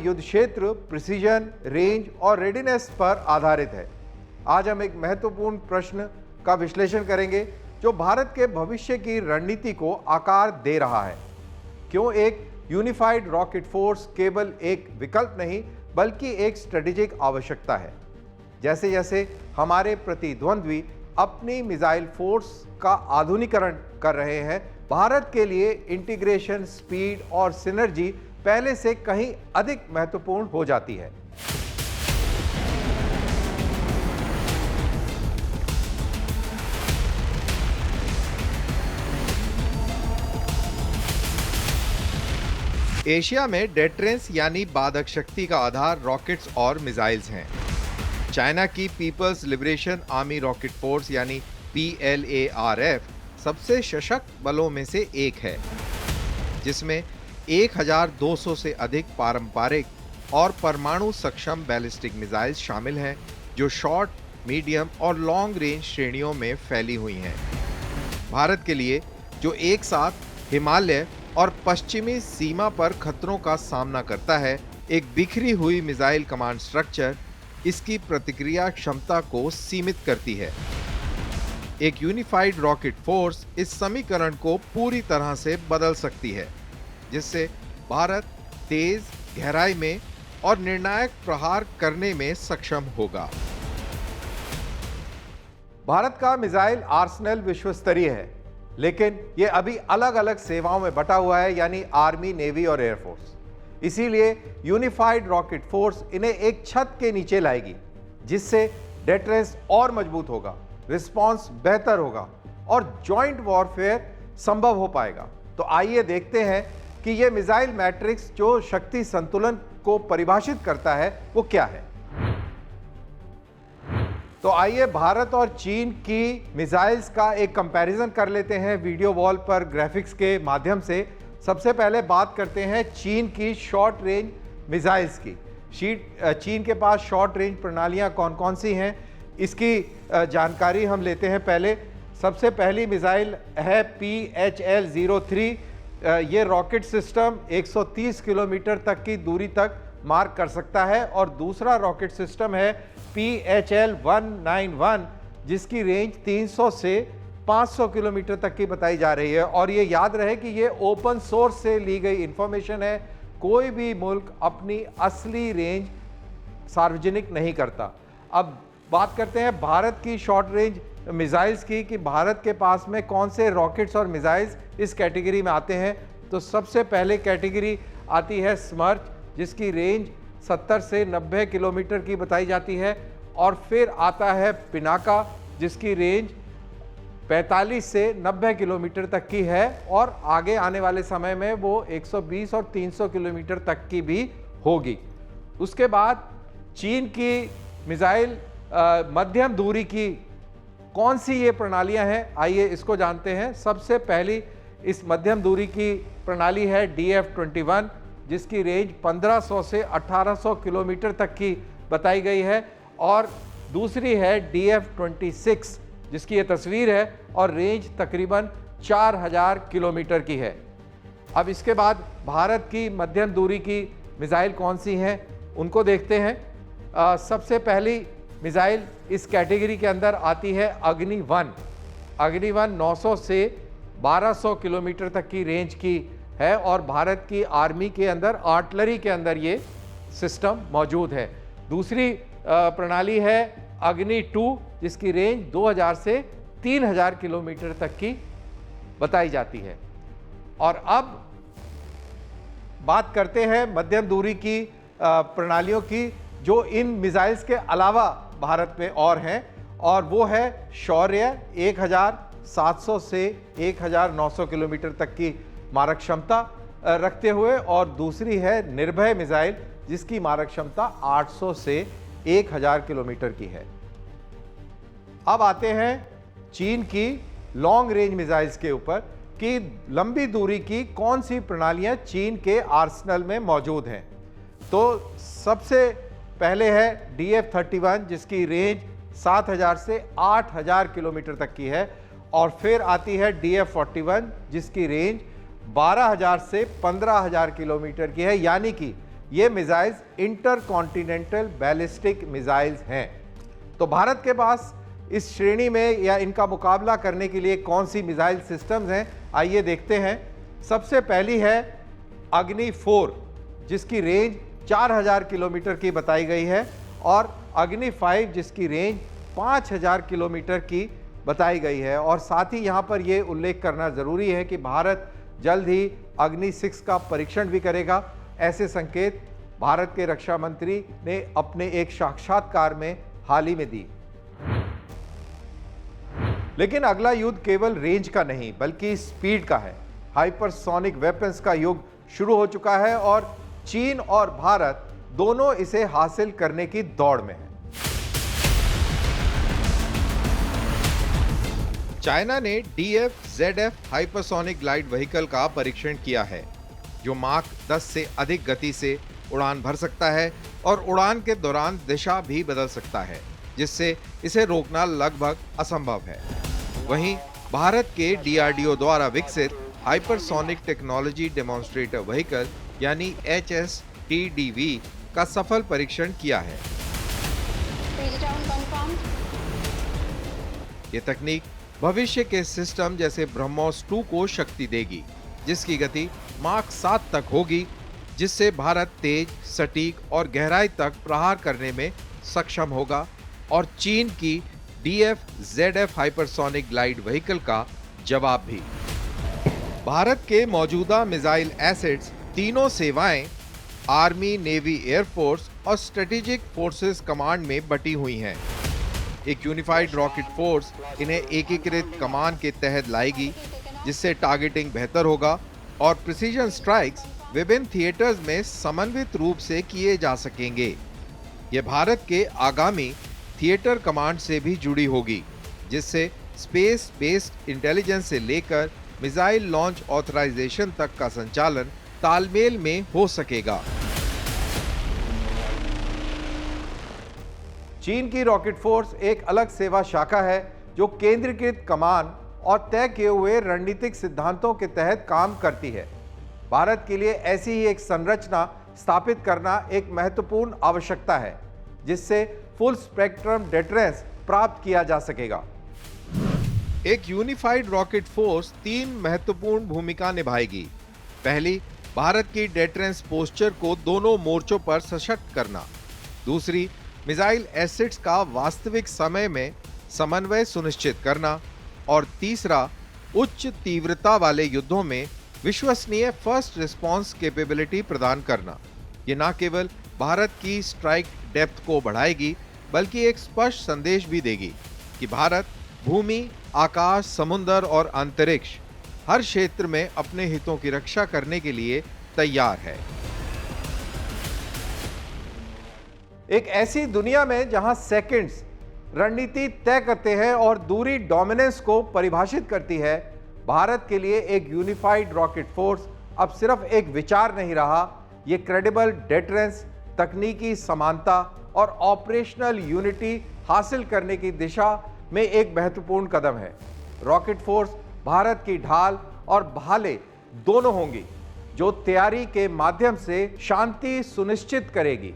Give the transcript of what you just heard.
युद्ध क्षेत्र precision, range और रेडीनेस पर आधारित है। आज हम एक महत्वपूर्ण प्रश्न का विश्लेषण करेंगे जो भारत के भविष्य की रणनीति को आकार दे रहा है। क्यों एक यूनिफाइड रॉकेट फोर्स केवल एक विकल्प नहीं बल्कि एक स्ट्रेटेजिक आवश्यकता है। जैसे जैसे हमारे प्रतिद्वंद्वी अपनी मिसाइल फोर्स का आधुनिकीकरण कर रहे हैं, भारत के लिए इंटीग्रेशन, स्पीड और सिनर्जी पहले से कहीं अधिक महत्वपूर्ण हो जाती है। एशिया में डेटरेंस यानी बाधक शक्ति का आधार रॉकेट्स और मिसाइल्स हैं। चाइना की people's liberation army rocket force यानी PLARF सबसे सशक्त बलों में से एक है, जिसमें 1200 से अधिक पारंपरिक और परमाणु सक्षम बैलिस्टिक मिसाइल्स शामिल हैं, जो शॉर्ट, मीडियम और लॉन्ग रेंज श्रेणियों में फैली हुई हैं। भारत के लिए, जो एक साथ हिमालय और पश्चिमी सीमा पर खतरों का सामना करता है, एक बिखरी हुई मिसाइल कमांड स्ट्रक्चर इसकी प्रतिक्रिया क्षमता को सीमित करती है। एक यूनिफाइड रॉकेट फोर्स इस समीकरण को पूरी तरह से बदल सकती है, जिससे भारत तेज, गहराई में और निर्णायक प्रहार करने में सक्षम होगा। भारत का मिसाइल आर्सेनल विश्व स्तरीय है, लेकिन यह अभी अलग अलग सेवाओं में बटा हुआ है, यानी आर्मी, नेवी और एयरफोर्स। इसीलिए यूनिफाइड रॉकेट फोर्स इन्हें एक छत के नीचे लाएगी, जिससे डेटरेंस और मजबूत होगा, रिस्पांस बेहतर होगा और जॉइंट वॉरफेयर संभव हो पाएगा। तो आइए देखते हैं कि यह मिसाइल मैट्रिक्स जो शक्ति संतुलन को परिभाषित करता है वो क्या है। तो आइए भारत और चीन की मिसाइल्स का एक कंपैरिजन कर लेते हैं वीडियो वॉल पर ग्राफिक्स के माध्यम से। सबसे पहले बात करते हैं चीन की शॉर्ट रेंज मिसाइल्स की। चीन के पास शॉर्ट रेंज प्रणालियां कौन कौन सी हैं, इसकी जानकारी हम लेते हैं। पहले सबसे पहली मिसाइल है PHL-03। ये रॉकेट सिस्टम 130 किलोमीटर तक की दूरी तक मार कर सकता है। और दूसरा रॉकेट सिस्टम है PHL-191, जिसकी रेंज 300 से 500 किलोमीटर तक की बताई जा रही है। और ये याद रहे कि ये ओपन सोर्स से ली गई इंफॉर्मेशन है। कोई भी मुल्क अपनी असली रेंज सार्वजनिक नहीं करता। अब बात करते हैं भारत की शॉर्ट रेंज मिसाइल्स की, कि भारत के पास में कौन से रॉकेट्स और मिसाइल्स इस कैटेगरी में आते हैं। तो सबसे पहले कैटेगरी आती है स्मर्च, जिसकी रेंज 70 से 90 किलोमीटर की बताई जाती है। और फिर आता है पिनाका, जिसकी रेंज 45 से 90 किलोमीटर तक की है और आगे आने वाले समय में वो 120 और 300 किलोमीटर तक की भी होगी। उसके बाद चीन की मिसाइल मध्यम दूरी की कौन सी ये प्रणालियां हैं, आइए इसको जानते हैं। सबसे पहली इस मध्यम दूरी की प्रणाली है DF-21, जिसकी रेंज 1500 से 1800 किलोमीटर तक की बताई गई है। और दूसरी है DF-26, जिसकी ये तस्वीर है और रेंज तकरीबन 4000 किलोमीटर की है। अब इसके बाद भारत की मध्यम दूरी की मिसाइल कौन सी हैं उनको देखते हैं। सबसे पहली मिसाइल इस कैटेगरी के अंदर आती है अग्नि-1। अग्नि-1 900 से 1200 किलोमीटर तक की रेंज की है और भारत की आर्मी के अंदर, आर्टिलरी के अंदर ये सिस्टम मौजूद है। दूसरी प्रणाली है अग्नि-2, जिसकी रेंज 2000 से 3000 किलोमीटर तक की बताई जाती है। और अब बात करते हैं मध्यम दूरी की प्रणालियों की, जो इन मिसाइल्स के अलावा भारत में और हैं, और वो है शौर्य 1700 से 1900 किलोमीटर तक की मारक क्षमता रखते हुए, और दूसरी है निर्भय मिसाइल, जिसकी मारक क्षमता 800 से 1000 किलोमीटर की है। अब आते हैं चीन की लॉन्ग रेंज मिसाइल्स के ऊपर, कि लंबी दूरी की कौन सी प्रणालियां चीन के आर्सेनल में मौजूद हैं। तो सबसे पहले है DF-31, जिसकी रेंज 7000 से 8000 किलोमीटर तक की है। और फिर आती है DF-41, जिसकी रेंज 12000 से 15000 किलोमीटर की है, यानी कि ये मिसाइल्स इंटरकॉन्टिनेंटल बैलिस्टिक मिसाइल्स हैं। तो भारत के पास इस श्रेणी में या इनका मुकाबला करने के लिए कौन सी मिसाइल सिस्टम्स हैं, आइए देखते हैं। सबसे पहली है अग्नि 4, जिसकी रेंज 4000 किलोमीटर की बताई गई है, और अग्नि 5 जिसकी रेंज 5000 किलोमीटर की बताई गई है। और साथ ही यहाँ पर यह उल्लेख करना ज़रूरी है कि भारत जल्द ही अग्नि 6 का परीक्षण भी करेगा। ऐसे संकेत भारत के रक्षा मंत्री ने अपने एक साक्षात्कार में हाल ही में दी। लेकिन अगला युद्ध केवल रेंज का नहीं बल्कि स्पीड का है। हाइपरसोनिक वेपन्स का युग शुरू हो चुका है और चीन और भारत दोनों इसे हासिल करने की दौड़ में हैं। चाइना ने DF-ZF हाइपरसोनिक ग्लाइड व्हीकल का परीक्षण किया है, जो माक 10 से अधिक गति से उड़ान भर सकता है और उड़ान के दौरान दिशा भी बदल सकता है, जिससे इसे रोकना लगभग असंभव है। वहीं भारत के DRDO द्वारा विकसित हाइपरसोनिक टेक्नोलॉजी डेमोन्स्ट्रेटर व्हीकल यानी HSTDV का सफल परीक्षण किया है। ये तकनीक भविष्य के सिस्टम जैसे ब्रह्मोस 2 को शक्ति देगी, जिसकी गति माक 7 तक होगी, जिससे भारत तेज, सटीक और गहराई तक प्रहार करने में सक्षम होगा और चीन की DF-ZF हाइपरसोनिक ग्लाइड व्हीकल का जवाब भी। भारत के मौजूदा मिसाइल एसेट्स तीनों सेवाएं आर्मी, नेवी, एयरफोर्स और स्ट्रेटेजिक फोर्सेस कमांड में बटी हुई हैं। एक यूनिफाइड रॉकेट फोर्स इन्हें एकीकृत कमान के तहत लाएगी, जिससे टारगेटिंग बेहतर होगा और प्रिसीजन स्ट्राइक्स विभिन्न थिएटर्स में समन्वित रूप से किए जा सकेंगे। यह भारत के आगामी थिएटर कमांड से भी जुड़ी होगी, जिससे स्पेस बेस्ड इंटेलिजेंस से लेकर मिसाइल लॉन्च ऑथराइजेशन तक का संचालन तालमेल में हो सकेगा। चीन की रॉकेट फोर्स एक अलग सेवा शाखा है जो केंद्रीकृत कमान और तय किए हुए रणनीतिक सिद्धांतों के तहत काम करती है। भारत के लिए ऐसी ही एक संरचना स्थापित करना एक महत्वपूर्ण आवश्यकता है, जिससे फुल स्पेक्ट्रम डिटरेंस प्राप्त किया जा सकेगा। एक यूनिफाइड रॉकेट फोर्स 3 महत्वपूर्ण भूमिका निभाएगी। पहली, भारत की डिटरेंस पोस्चर को दोनों मोर्चों पर सशक्त करना। दूसरी, मिसाइल एसेट्स का वास्तविक समय में समन्वय सुनिश्चित करना। और तीसरा, उच्च तीव्रता वाले युद्धों में विश्वसनीय फर्स्ट रिस्पांस कैपेबिलिटी प्रदान करना। ये न केवल भारत की स्ट्राइक डेप्थ को बढ़ाएगी, बल्कि एक स्पष्ट संदेश भी देगी कि भारत भूमि, आकाश, समुद्र और अंतरिक्ष हर क्षेत्र में अपने हितों की रक्षा करने के लिए तैयार है। एक ऐसी दुनिया में जहां सेकंड्स रणनीति तय करते हैं और दूरी डोमिनेंस को परिभाषित करती है, भारत के लिए एक यूनिफाइड रॉकेट फोर्स अब सिर्फ एक विचार नहीं रहा, ये क्रेडिबल डिटरेंस, तकनीकी समानता और ऑपरेशनल यूनिटी हासिल करने की दिशा में एक महत्वपूर्ण कदम है। रॉकेट फोर्स भारत की ढाल और भाले दोनों होंगी, जो तैयारी के माध्यम से शांति सुनिश्चित करेगी।